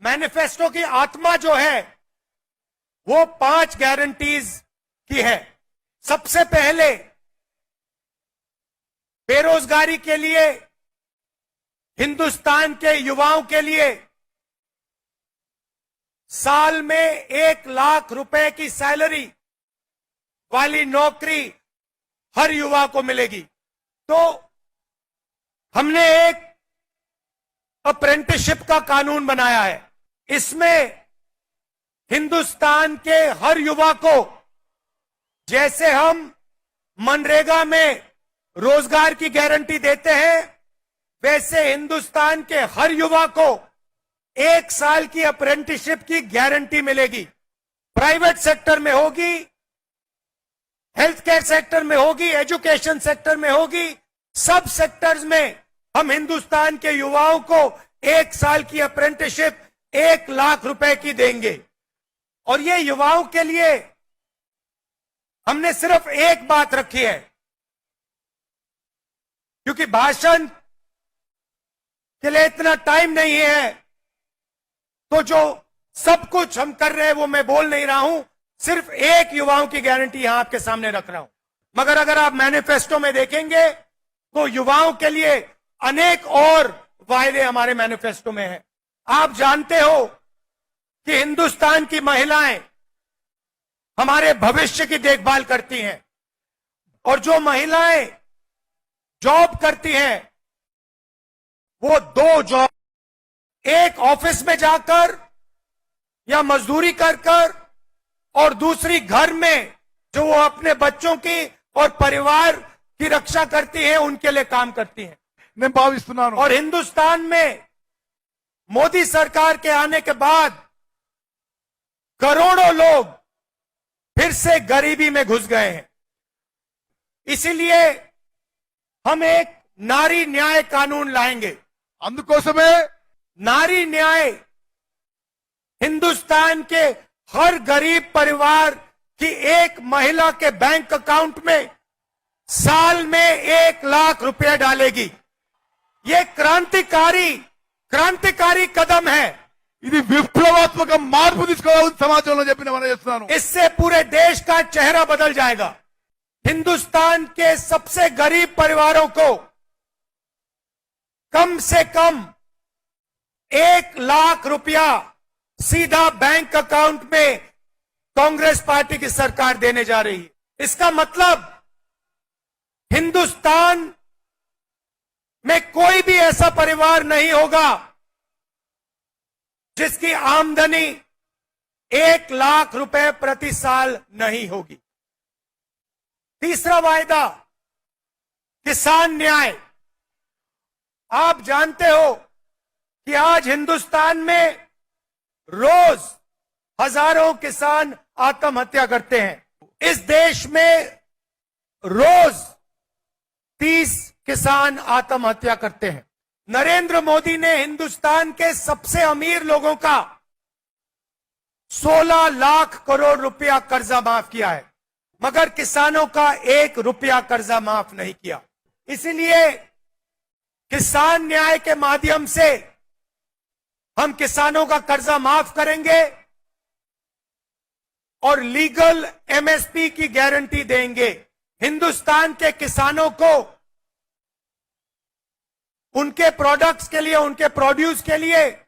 Manifesto की आत्मा जो है वो 5 गारंटीज की है। सबसे पहले बेरोजगारी के लिए, हिंदुस्तान के युवाओं के लिए साल में 1 लाख रुपए की सैलरी वाली नौकरी हर युवा को मिलेगी। तो हमने एक अप्रेंटिसशिप का कानून बनाया है। इसमें हिंदुस्तान के हर युवा को, जैसे हम मनरेगा में रोजगार की गारंटी देते हैं, वैसे हिंदुस्तान के हर युवा को 1 साल की अप्रेंटिसशिप की गारंटी मिलेगी। प्राइवेट सेक्टर में होगी, हेल्थ केयर सेक्टर में होगी, एजुकेशन सेक्टर में होगी, सब सेक्टर्स में हम हिंदुस्तान के युवाओं को 1 साल की अप्रेंटिसशिप 1 लाख रुपए की देंगे। और ये युवाओं के लिए हमने सिर्फ एक बात रखी है, क्योंकि भाषण के लिए इतना टाइम नहीं है, तो जो सब कुछ हम कर रहे हैं वो मैं बोल नहीं रहा हूं। सिर्फ एक युवाओं की गारंटी यहां आपके सामने रख रहा हूं। मगर अगर आप मैनिफेस्टो में देखेंगे तो युवाओं के लिए अनेक और वायदे हमारे मैनिफेस्टो में हैं। आप जानते हो कि हिंदुस्तान की महिलाएं हमारे भविष्य की देखभाल करती हैं, और जो महिलाएं जॉब करती हैं वो 2 जॉब, एक ऑफिस में जाकर या मजदूरी कर कर, और दूसरी घर में जो वो अपने बच्चों की और परिवार की रक्षा करती हैं, उनके लिए काम करती हैं। నేను భావిస్తున్నాను और हिंदुस्तान में मोदी सरकार के आने के बाद करोड़ों लोग फिर से गरीबी में घुस गए हैं। इसीलिए हम एक नारी न्याय कानून लाएंगे। అందుకోసమే नारी न्याय हिंदुस्तान के हर गरीब परिवार की एक महिला के बैंक अकाउंट में साल में 1 लाख रुपए डालेगी। ये क्रांतिकारी कदम है। ఇది విప్లవాత్మక మార్పు తీసుకోవాలని సమాజంలో చెప్పిన మనం చేస్తున్నాను। इससे पूरे देश का चेहरा बदल जाएगा। हिंदुस्तान के सबसे गरीब परिवारों को कम से कम 1 लाख रुपया सीधा बैंक अकाउंट में कांग्रेस पार्टी की सरकार देने जा रही है। इसका मतलब हिंदुस्तान में कोई भी ऐसा परिवार नहीं होगा जिसकी आमदनी 1 लाख रुपए प्रति साल नहीं होगी। तीसरा वायदा, किसान न्याय। आप जानते हो कि आज हिंदुस्तान में रोज हजारों किसान आत्महत्या करते हैं। इस देश में रोज 30 किसान आत्महत्या करते हैं। नरेंद्र मोदी ने हिंदुस्तान के सबसे अमीर लोगों का 16 लाख करोड़ रुपया कर्जा माफ किया है, मगर किसानों का 1 रुपया कर्जा माफ नहीं किया। इसीलिए किसान न्याय के माध्यम से हम किसानों का कर्जा माफ करेंगे और लीगल एमएसपी की गारंटी देंगे। हिंदुस्तान के किसानों को उनके प्रोडक्ट्स के लिए, उनके प्रोड्यूस के लिए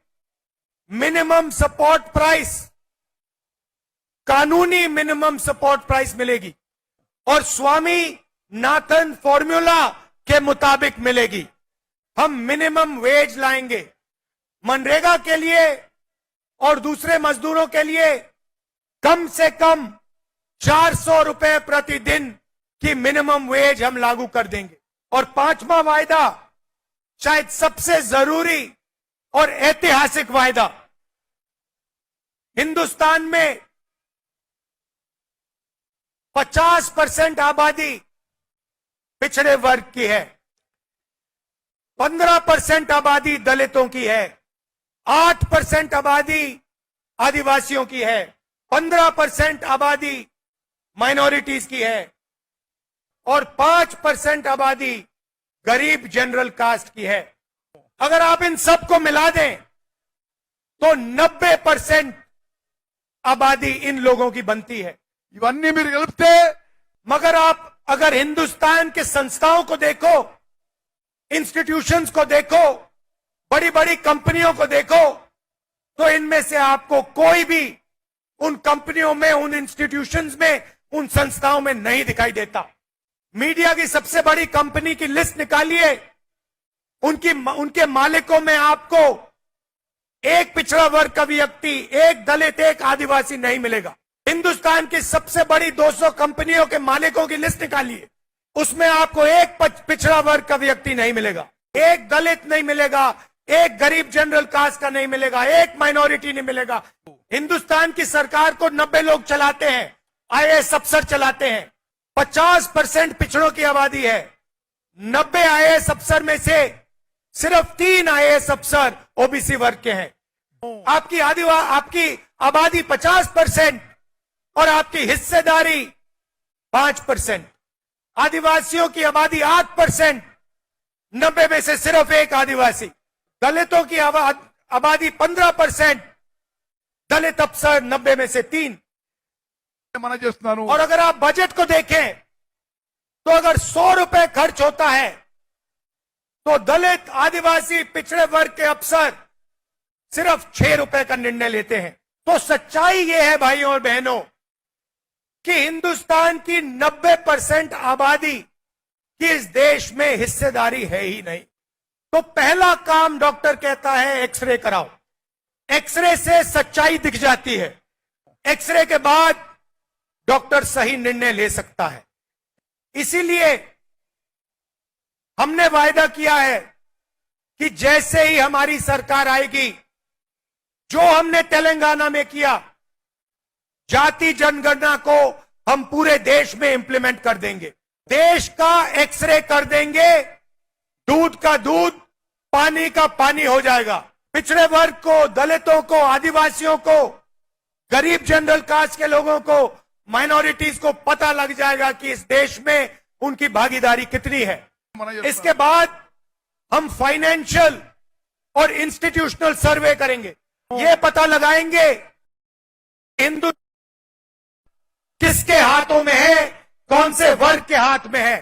मिनिमम सपोर्ट प्राइस, कानूनी मिनिमम सपोर्ट प्राइस मिलेगी और स्वामी नाथन फॉर्मूला के मुताबिक मिलेगी। हम मिनिमम वेज लाएंगे। मनरेगा के लिए और दूसरे मजदूरों के लिए कम से कम 400 रुपए प्रतिदिन की मिनिमम वेज हम लागू कर देंगे। और 5वां वायदा, शायद सबसे जरूरी और ऐतिहासिक वायदा, हिंदुस्तान में 50% आबादी पिछड़े वर्ग की है, 15% आबादी दलितों की है, 8% आबादी आदिवासियों की है, 15% आबादी माइनॉरिटीज की है और 5% आबादी गरीब जनरल कास्ट की है। अगर आप इन सबको मिला दें तो 90% आबादी इन लोगों की बनती है। ఇవన్నీ మీరు కలిపితే मगर आप अगर हिंदुस्तान के संस्थाओं को देखो, इंस्टीट्यूशंस को देखो, बड़ी बड़ी कंपनियों को देखो, तो इनमें से आपको कोई भी उन कंपनियों में, उन इंस्टीट्यूशंस में, उन संस्थाओं में नहीं दिखाई देता। मीडिया की सबसे बड़ी कंपनी की लिस्ट निकालिए, उनके मालिकों में आपको एक पिछड़ा वर्ग का व्यक्ति, एक दलित, एक आदिवासी नहीं मिलेगा। हिंदुस्तान की सबसे बड़ी 200 कंपनियों के मालिकों की लिस्ट निकालिए, उसमें आपको एक पिछड़ा वर्ग का व्यक्ति नहीं मिलेगा, एक दलित नहीं मिलेगा, एक गरीब जनरल कास्ट का नहीं मिलेगा, एक माइनॉरिटी नहीं मिलेगा। हिंदुस्तान की सरकार को 90 लोग चलाते हैं, आईएएस अफसर चलाते हैं, 50% पिछड़ों की आबादी है। 90 आईएएस अफसर में से सिर्फ 3 आईएएस अफसर ओबीसी वर्ग के हैं। आपकी आबादी 50% और आपकी हिस्सेदारी 5%। आदिवासियों की आबादी 8%, 90 में से सिर्फ एक आदिवासी। दलितों की आबादी 15%, दलित अफसर 90 में से 3। మనం చేస్తున్నాను और अगर आप बजट को देखें तो अगर 100 रुपए खर्च होता है तो दलित, आदिवासी, पिछड़े वर्ग के अफसर सिर्फ 6 रुपए का निर्णय लेते हैं। तो सच्चाई यह है भाइयों और बहनों कि हिंदुस्तान की 90% आबादी की इस देश में हिस्सेदारी है ही नहीं। तो पहला काम डॉक्टर कहता है एक्सरे कराओ। एक्सरे से सच्चाई दिख जाती है। एक्सरे के बाद डॉक्टर सही निर्णय ले सकता है। इसीलिए हमने वायदा किया है कि जैसे ही हमारी सरकार आएगी, जो हमने तेलंगाना में किया, जाति जनगणना को हम पूरे देश में इंप्लीमेंट कर देंगे। देश का एक्सरे कर देंगे, दूध का दूध, पानी का पानी हो जाएगा। पिछड़े वर्ग को, दलितों को, आदिवासियों को, गरीब जनरल कास्ट के लोगों को, माइनॉरिटीज को पता लग जाएगा कि इस देश में उनकी भागीदारी कितनी है। इसके बाद हम फाइनेंशियल और इंस्टीट्यूशनल सर्वे करेंगे। ये पता लगाएंगे हिंदू किसके हाथों में है, कौन से वर्ग के हाथ में है।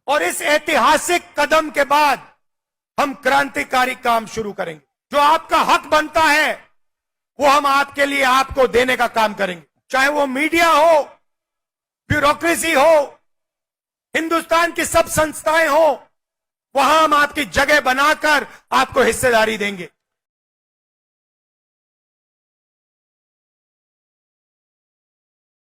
और इस ऐतिहासिक कदम के बाद हम क्रांतिकारी काम शुरू करेंगे। जो आपका हक बनता है वो हम आपके लिए, आपको देने का काम करेंगे। चाहे वो मीडिया हो, ब्यूरोक्रेसी हो, हिंदुस्तान की सब संस्थाएं हो, वहां हम आपकी जगह बनाकर आपको हिस्सेदारी देंगे।